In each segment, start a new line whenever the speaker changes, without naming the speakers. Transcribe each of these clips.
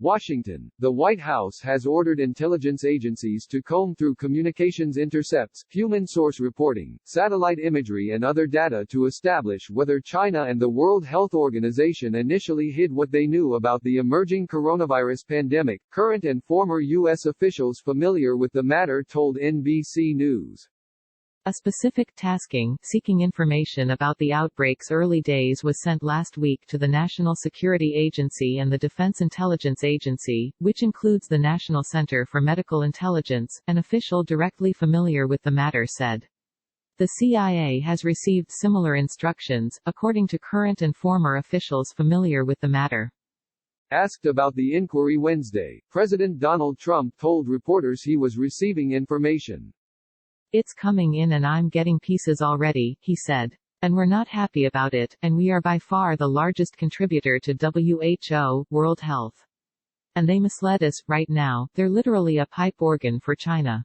Washington. The White House has ordered intelligence agencies to comb through communications intercepts, human source reporting, satellite imagery and other data to establish whether China and the World Health Organization initially hid what they knew about the emerging coronavirus pandemic. Current and former U.S. officials familiar with the matter told NBC News.
A specific tasking, seeking information about the outbreak's early days was sent last week to the National Security Agency and the Defense Intelligence Agency, which includes the National Center for Medical Intelligence, an official directly familiar with the matter said. The CIA has received similar instructions, according to current and former officials familiar with the matter.
Asked about the inquiry Wednesday, President Donald Trump told reporters he was receiving information.
"It's coming in and I'm getting pieces already," he said. "And we're not happy about it, and we are by far the largest contributor to WHO, World Health. And they misled us. Right now, they're literally a pipe organ for China.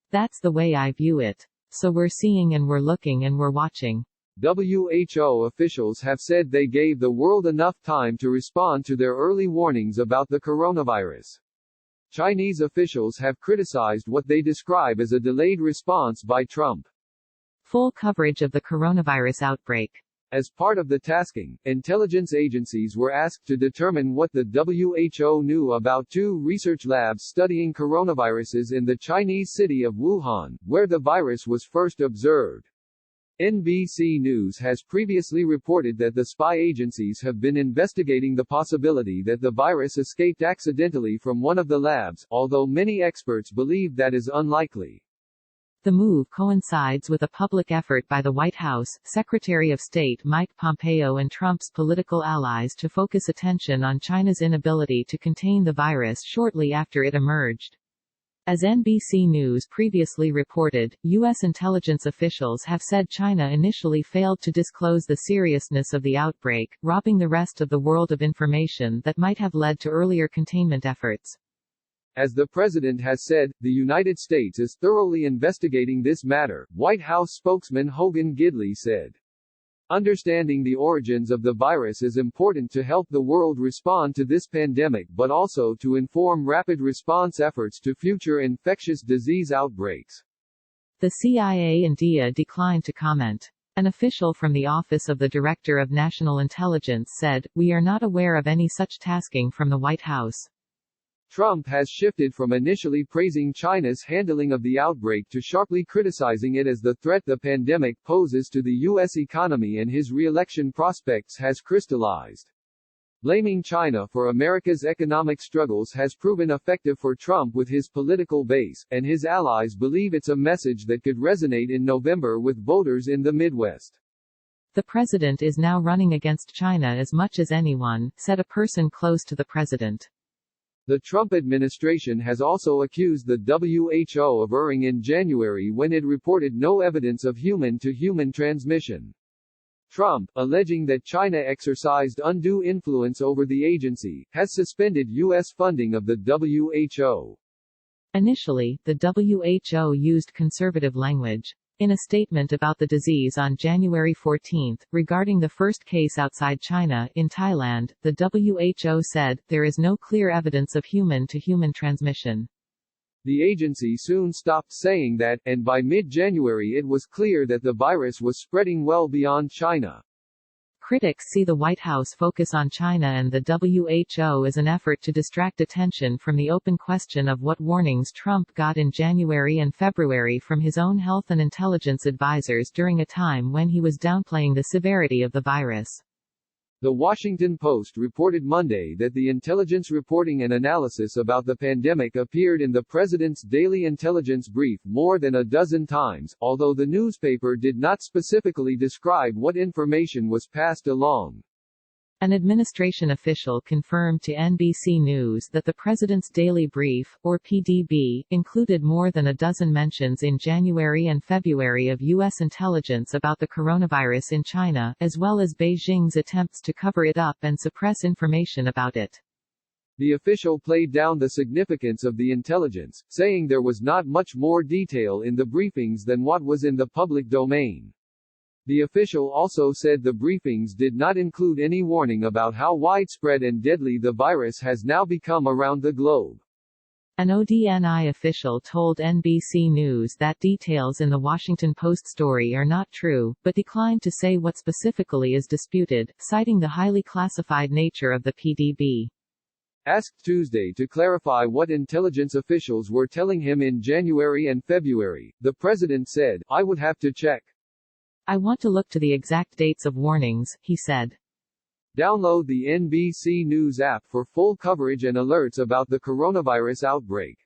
That's the way I view it. So we're seeing and we're looking and we're watching."
WHO officials have said they gave the world enough time to respond to their early warnings about the coronavirus. Chinese officials have criticized what they describe as a delayed response by Trump.
Full coverage of the coronavirus outbreak.
As part of the tasking, intelligence agencies were asked to determine what the WHO knew about two research labs studying coronaviruses in the Chinese city of Wuhan, where the virus was first observed. NBC News has previously reported that the spy agencies have been investigating the possibility that the virus escaped accidentally from one of the labs, although many experts believe that is unlikely.
The move coincides with a public effort by the White House, Secretary of State Mike Pompeo and Trump's political allies to focus attention on China's inability to contain the virus shortly after it emerged. As NBC News previously reported, U.S. intelligence officials have said China initially failed to disclose the seriousness of the outbreak, robbing the rest of the world of information that might have led to earlier containment efforts.
As the president has said, the United States is thoroughly investigating this matter, White House spokesman Hogan Gidley said. Understanding the origins of the virus is important to help the world respond to this pandemic but also to inform rapid response efforts to future infectious disease outbreaks.
The CIA and DIA declined to comment. An official from the Office of the Director of National Intelligence said, "We are not aware of any such tasking from the White House."
Trump has shifted from initially praising China's handling of the outbreak to sharply criticizing it as the threat the pandemic poses to the U.S. economy, and his re-election prospects has crystallized. Blaming China for America's economic struggles has proven effective for Trump with his political base, and his allies believe it's a message that could resonate in November with voters in the Midwest.
"The president is now running against China as much as anyone," said a person close to the president.
The Trump administration has also accused the WHO of erring in January when it reported no evidence of human-to-human transmission. Trump, alleging that China exercised undue influence over the agency, has suspended U.S. funding of the WHO.
Initially, the WHO used conservative language. In a statement about the disease on January 14, regarding the first case outside China, in Thailand, the WHO said, "There is no clear evidence of human-to-human transmission."
The agency soon stopped saying that, and by mid-January it was clear that the virus was spreading well beyond China.
Critics see the White House focus on China and the WHO as an effort to distract attention from the open question of what warnings Trump got in January and February from his own health and intelligence advisors during a time when he was downplaying the severity of the virus.
The Washington Post reported Monday that the intelligence reporting and analysis about the pandemic appeared in the president's daily intelligence brief more than a dozen times, although the newspaper did not specifically describe what information was passed along.
An administration official confirmed to NBC News that the President's Daily Brief, or PDB, included more than a dozen mentions in January and February of U.S. intelligence about the coronavirus in China, as well as Beijing's attempts to cover it up and suppress information about it. The official played down the significance of the intelligence, saying there was not much more detail in the briefings than what was in the public domain.
The official also said the briefings did not include any warning about how widespread and deadly the virus has now become around the globe.
An ODNI official told NBC News that details in the Washington Post story are not true, but declined to say what specifically is disputed, citing the highly classified nature of the PDB.
Asked Tuesday to clarify what intelligence officials were telling him in January and February, the president said, "I would have to check.
I want to look to the exact dates of warnings," he said.
Download the NBC News app for full coverage and alerts about the coronavirus outbreak.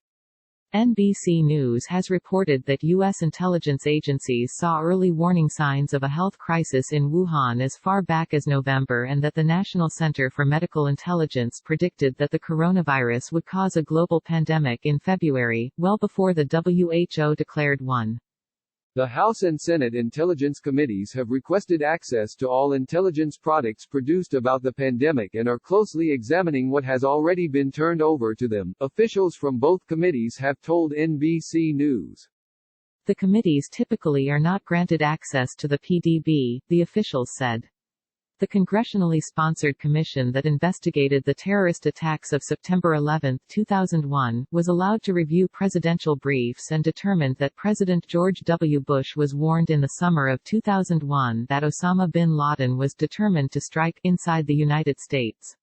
NBC News has reported that U.S. intelligence agencies saw early warning signs of a health crisis in Wuhan as far back as November, and that the National Center for Medical Intelligence predicted that the coronavirus would cause a global pandemic in February, well before the WHO declared one.
The House and Senate Intelligence Committees have requested access to all intelligence products produced about the pandemic and are closely examining what has already been turned over to them, officials from both committees have told NBC News.
The committees typically are not granted access to the PDB, the officials said. The congressionally sponsored commission that investigated the terrorist attacks of September 11, 2001, was allowed to review presidential briefs and determined that President George W. Bush was warned in the summer of 2001 that Osama bin Laden was determined to strike inside the United States.